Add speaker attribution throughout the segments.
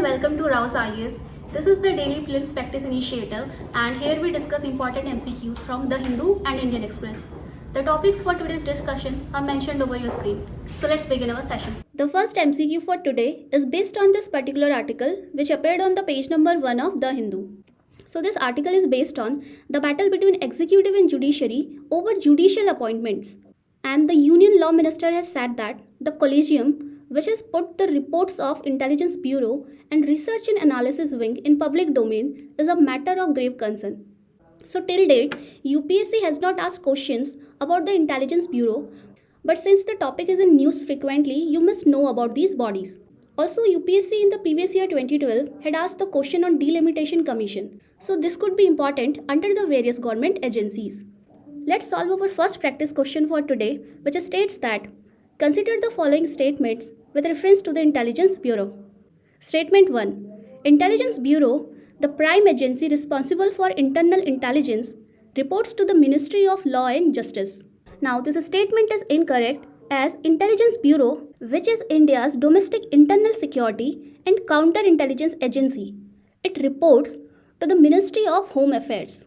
Speaker 1: welcome to Rouse IAS. This is the Daily Films Practice Initiative, and here we discuss important MCQs from The Hindu and Indian Express. The topics for today's discussion are mentioned over your screen. So let's begin our session. The first MCQ for today is based on this particular article which appeared on the page number 1 of The Hindu. So this article is based on the battle between executive and judiciary over judicial appointments. And the Union Law Minister has said that the Collegium, which has put the reports of Intelligence Bureau and Research and Analysis Wing in public domain, is a matter of grave concern. So till date, UPSC has not asked questions about the Intelligence Bureau, but since the topic is in news frequently, you must know about these bodies. Also, UPSC in the previous year 2012 had asked the question on Delimitation Commission. So this could be important under the various government agencies. Let's solve our first practice question for today, which states that consider the following statements with reference to the Intelligence Bureau. Statement 1. Intelligence Bureau, the prime agency responsible for internal intelligence, reports to the Ministry of Law and Justice. Now, this statement is incorrect as Intelligence Bureau, which is India's domestic internal security and counter-intelligence agency, it reports to the Ministry of Home Affairs.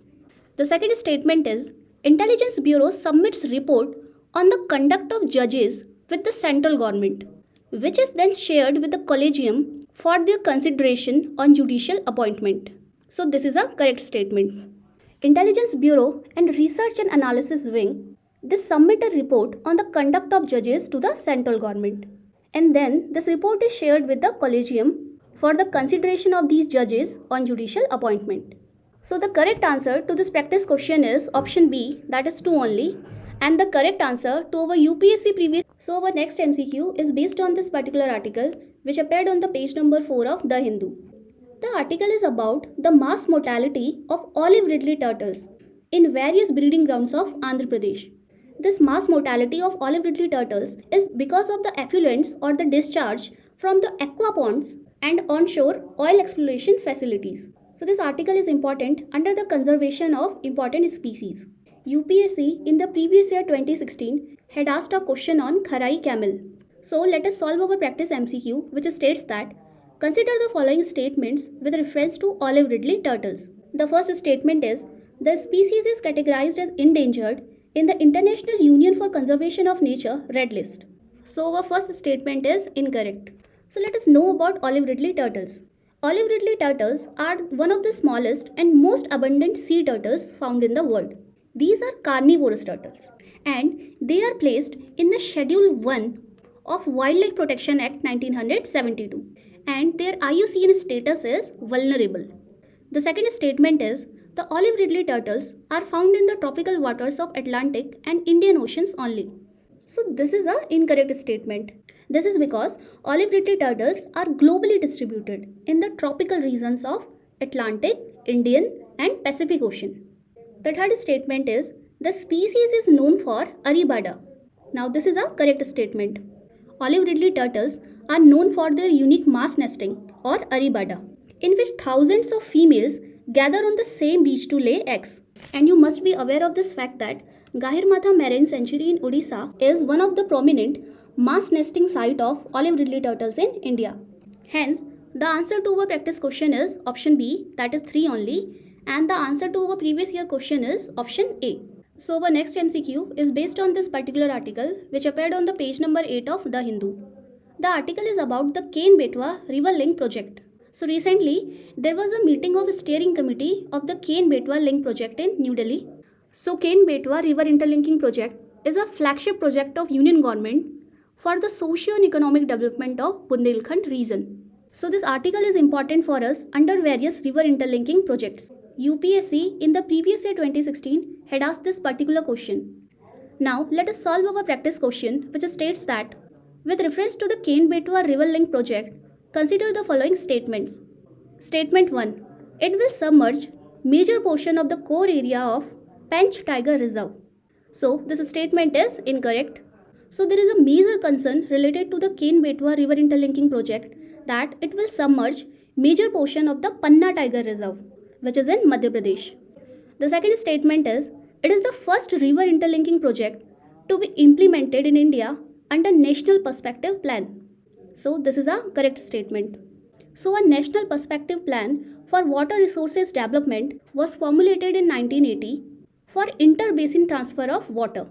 Speaker 1: The second statement is Intelligence Bureau submits report on the conduct of judges with the central government, which is then shared with the Collegium for their consideration on judicial appointment. So this is a correct statement. Intelligence Bureau and Research and Analysis Wing, they submit a report on the conduct of judges to the central government. And then this report is shared with the Collegium for the consideration of these judges on judicial appointment. So the correct answer to this practice question is option B, that is 2 only. And the correct answer to our UPSC previous. So our next MCQ is based on this particular article which appeared on the page number 4 of The Hindu. The article is about the mass mortality of olive ridley turtles in various breeding grounds of Andhra Pradesh. This mass mortality of olive ridley turtles is because of the effluents or the discharge from the aqua ponds and onshore oil exploration facilities. So this article is important under the conservation of important species. UPSC in the previous year 2016 had asked a question on Kharai camel. So let us solve our practice MCQ which states that consider the following statements with reference to olive ridley turtles. The first statement is the species is categorized as endangered in the International Union for Conservation of Nature Red List. So our first statement is incorrect. So let us know about olive ridley turtles. Olive ridley turtles are one of the smallest and most abundant sea turtles found in the world. These are carnivorous turtles and they are placed in the Schedule 1 of Wildlife Protection Act 1972 and their IUCN status is vulnerable. The second statement is the olive ridley turtles are found in the tropical waters of Atlantic and Indian Oceans only. So this is an incorrect statement. This is because olive ridley turtles are globally distributed in the tropical regions of Atlantic, Indian and Pacific Ocean. The third statement is the species is known for Aribada. Now this is a correct statement. Olive ridley turtles are known for their unique mass nesting or Aribada, in which thousands of females gather on the same beach to lay eggs. And you must be aware of this fact that Gahirmatha Marine Sanctuary in Odisha is one of the prominent mass nesting site of olive ridley turtles in India. Hence, the answer to our practice question is option B, that is 3 only, and the answer to our previous year question is option A. So our next MCQ is based on this particular article which appeared on the page number 8 of The Hindu. The article is about the Ken-Betwa River Link project. So recently, there was a meeting of a steering committee of the Ken-Betwa Link project in New Delhi. So Ken-Betwa River Interlinking project is a flagship project of Union government for the socio and economic development of Bundelkhand region. So this article is important for us under various river interlinking projects. UPSC in the previous year 2016 had asked this particular question. Now let us solve our practice question which states that with reference to the Ken-Betwa River Link project, consider the following statements. Statement 1. It will submerge major portion of the core area of Panch Tiger Reserve. So this statement is incorrect. So there is a major concern related to the Ken-Betwa River Interlinking project that it will submerge major portion of the Panna Tiger Reserve, which is in Madhya Pradesh. The second statement is it is the first river interlinking project to be implemented in India under National Perspective Plan. So this is a correct statement. So a national perspective plan for water resources development was formulated in 1980 for inter-basin transfer of water.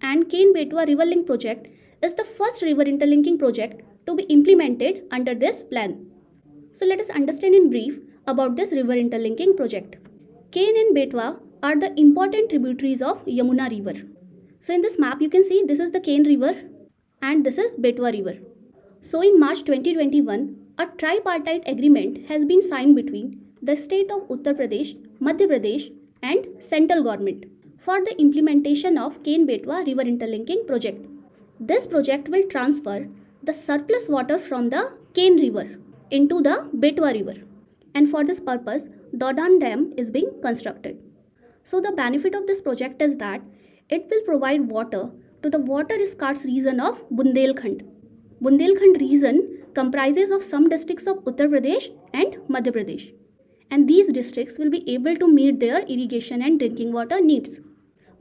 Speaker 1: And Ken-Betwa River Link project is the first river interlinking project to be implemented under this plan. So let us understand in brief about this river interlinking project. Ken and Betwa are the important tributaries of Yamuna River. So in this map you can see this is the Ken River and this is Betwa River. So in March 2021, a tripartite agreement has been signed between the state of Uttar Pradesh, Madhya Pradesh and central government for the implementation of Ken-Betwa River Interlinking project. This project will transfer the surplus water from the Ken River into the Betwa River, and for this purpose, Dodhan Dam is being constructed. So the benefit of this project is that it will provide water to the water scarce region of Bundelkhand. Bundelkhand region comprises of some districts of Uttar Pradesh and Madhya Pradesh, and these districts will be able to meet their irrigation and drinking water needs.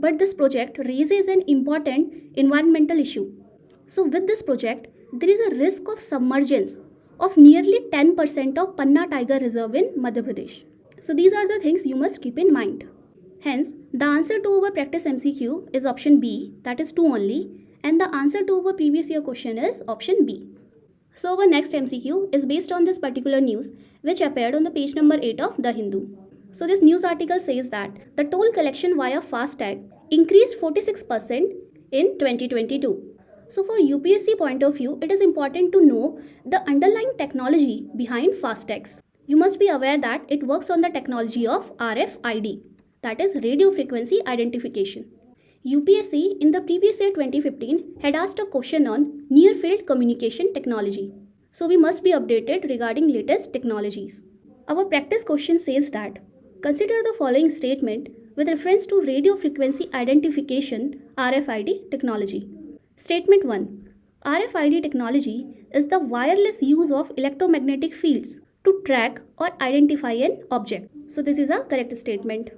Speaker 1: But this project raises an important environmental issue. So with this project, there is a risk of submergence of nearly 10% of Panna Tiger Reserve in Madhya Pradesh. So these are the things you must keep in mind. Hence, the answer to our practice MCQ is option B, that is 2 only, and the answer to our previous year question is option B. So our next MCQ is based on this particular news which appeared on the page number 8 of The Hindu. So this news article says that the toll collection via FASTag increased 46% in 2022. So for UPSC point of view, it is important to know the underlying technology behind FASTags. You must be aware that it works on the technology of RFID, that is radio frequency identification. UPSC in the previous year 2015 had asked a question on near field communication technology. So we must be updated regarding latest technologies. Our practice question says that consider the following statement with reference to radio frequency identification RFID technology. Statement 1. RFID technology is the wireless use of electromagnetic fields to track or identify an object. So this is a correct statement.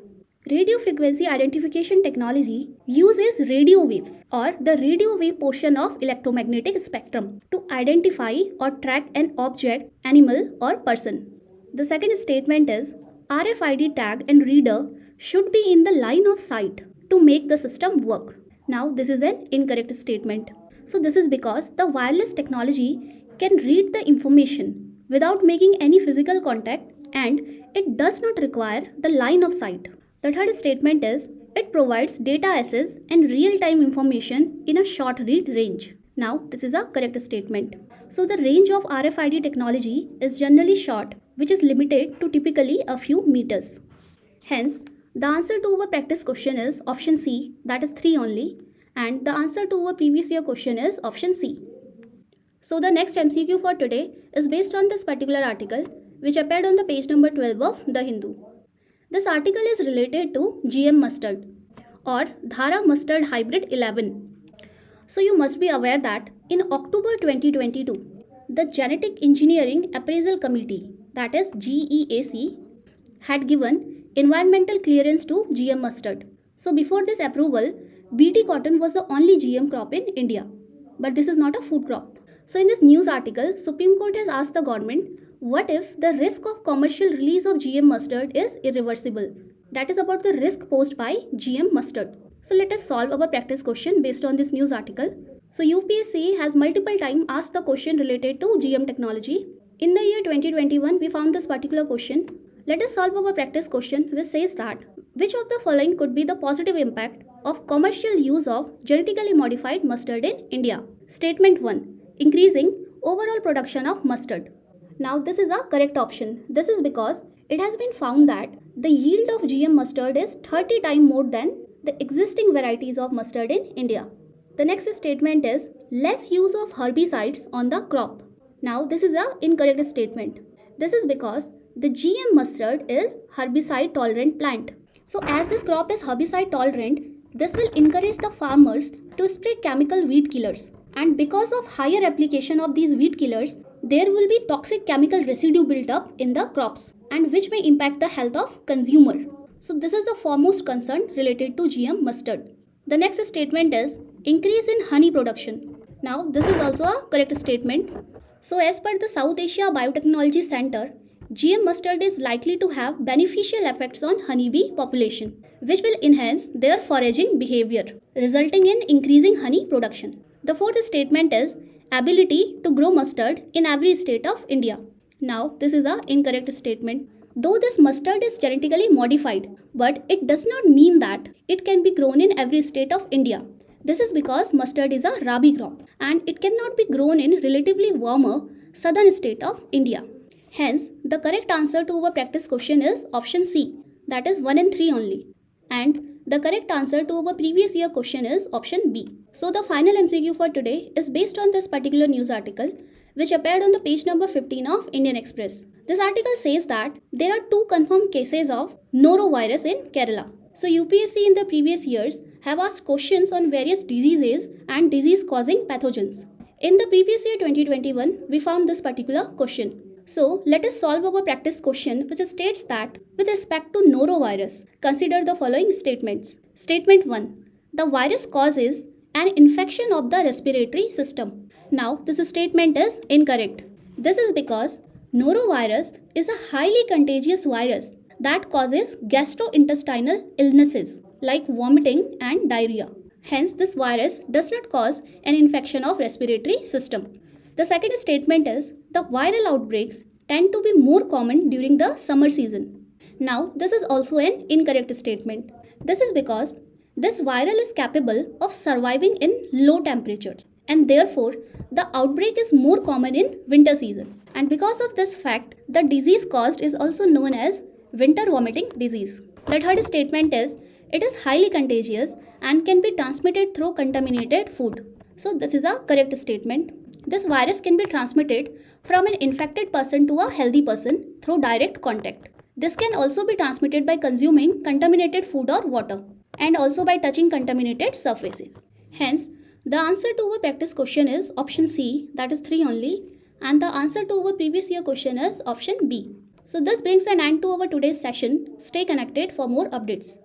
Speaker 1: Radio frequency identification technology uses radio waves or the radio wave portion of electromagnetic spectrum to identify or track an object, animal or person. The second statement is RFID tag and reader should be in the line of sight to make the system work. Now this is an incorrect statement. So this is because the wireless technology can read the information without making any physical contact and it does not require the line of sight. The third statement is it provides data access and real-time information in a short read range. Now this is a correct statement. So the range of RFID technology is generally short, which is limited to typically a few meters. Hence, the answer to our practice question is option C, that is 3 only, and the answer to our previous year question is option C. So the next MCQ for today is based on this particular article which appeared on the page number 12 of The Hindu. This article is related to GM mustard or Dhara Mustard Hybrid 11. So you must be aware that in October 2022, the Genetic Engineering Appraisal Committee, that is GEAC, had given environmental clearance to GM mustard. So before this approval, BT cotton was the only GM crop in India. But this is not a food crop. So in this news article, Supreme Court has asked the government, what if the risk of commercial release of GM mustard is irreversible? That is about the risk posed by GM mustard. So let us solve our practice question based on this news article. So UPSC has multiple times asked the question related to GM technology. In the year 2021, we found this particular question. Let us solve our practice question which says that which of the following could be the positive impact of commercial use of genetically modified mustard in India? Statement 1. Increasing overall production of mustard. Now this is a correct option. This is because it has been found that the yield of GM mustard is 30 times more than the existing varieties of mustard in India. The next statement is less use of herbicides on the crop. Now this is an incorrect statement. This is because the GM mustard is herbicide tolerant plant. So as this crop is herbicide tolerant, this will encourage the farmers to spray chemical weed killers. And because of higher application of these weed killers, there will be toxic chemical residue built up in the crops and which may impact the health of consumer. So this is the foremost concern related to GM mustard. The next statement is increase in honey production. Now this is also a correct statement. So as per the South Asia Biotechnology Center, GM mustard is likely to have beneficial effects on honeybee population, which will enhance their foraging behavior, resulting in increasing honey production. The fourth statement is ability to grow mustard in every state of India. Now, this is an incorrect statement. Though this mustard is genetically modified, but it does not mean that it can be grown in every state of India. This is because mustard is a rabi crop and it cannot be grown in relatively warmer southern state of India. Hence, the correct answer to our practice question is option C, that is 1 and 3 only. And the correct answer to our previous year question is option B. So the final MCQ for today is based on this particular news article which appeared on the page number 15 of Indian Express. This article says that there are 2 confirmed cases of norovirus in Kerala. So UPSC in the previous years have asked questions on various diseases and disease causing pathogens. In the previous year 2021, we found this particular question. So let us solve our practice question which states that with respect to norovirus, consider the following statements. Statement 1. The virus causes an infection of the respiratory system. Now this statement is incorrect. This is because norovirus is a highly contagious virus that causes gastrointestinal illnesses like vomiting and diarrhea. Hence this virus does not cause an infection of respiratory system. The second statement is the viral outbreaks tend to be more common during the summer season. Now, this is also an incorrect statement. This is because this viral is capable of surviving in low temperatures and therefore the outbreak is more common in winter season. And because of this fact, the disease caused is also known as winter vomiting disease. The third statement is it is highly contagious and can be transmitted through contaminated food. So this is a correct statement. This virus can be transmitted from an infected person to a healthy person through direct contact. This can also be transmitted by consuming contaminated food or water and also by touching contaminated surfaces. Hence, the answer to our practice question is option C, that is 3 only, and the answer to our previous year question is option B. So this brings an end to our today's session. Stay connected for more updates.